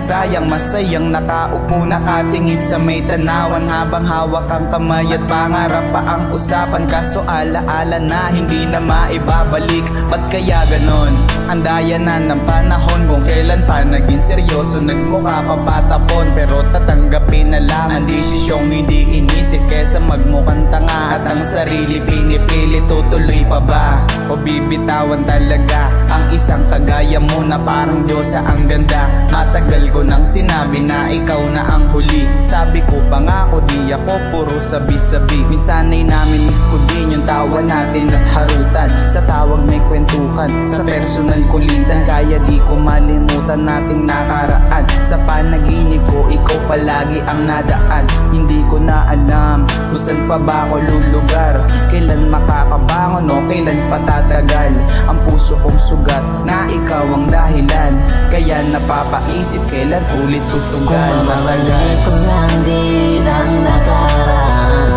sayang masayang nakaupo nakatingin sa may tanawan, habang hawak ang kamay at pangarap pa ang usapan. Kaso alaala na hindi na maibabalik. Ba't kaya ganon? Andaya na ng panahon kung kailan pa naging seryoso. Nagmukha pa patapon pero tatanggapin na lang ang desisyong hindi inisip, kesa magmukhang tanga at ang sarili pinipili. Tutuloy pa ba o bibitawan talaga ang isang kagaya mo na parang Diyosa ang ganda? Matagal ko nang sinabi na ikaw na ang huli. Sabi ko pangako di ako puro sabi-sabi. Minsan ay namin miss ko din yung tawa natin at harutan. Sa tawag may kwentuhan, sa personal kulitan. Kaya di ko malimutan nating nakaraan. Sa panaginip ko ikaw palagi ang nadaan. Hindi ko na alam kung saan pa ba ako lulugar, kailan makakabangon o kailan patatagal. Ang puso kong sugat na ikaw ang dahilan, kaya napapaisip kailan ulit susugal. Matagal ko lang din ang nakaraan,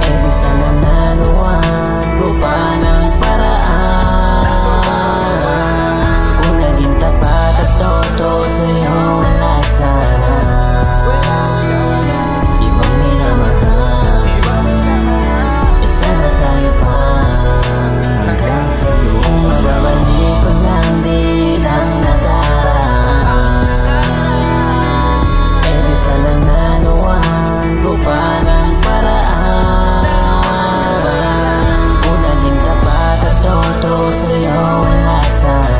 eh di sana naluwan ko pa ng paraan. Kung naging tapat at totoo sa'yo wala sana ibang minamahal, eh sana tayo pa hanggang sa dulo. Mababalik ko lang din ang nakaraan, eh di sana naluwan ko pa ng paraan. Kung naging tapat at totoo sa'yo wala sana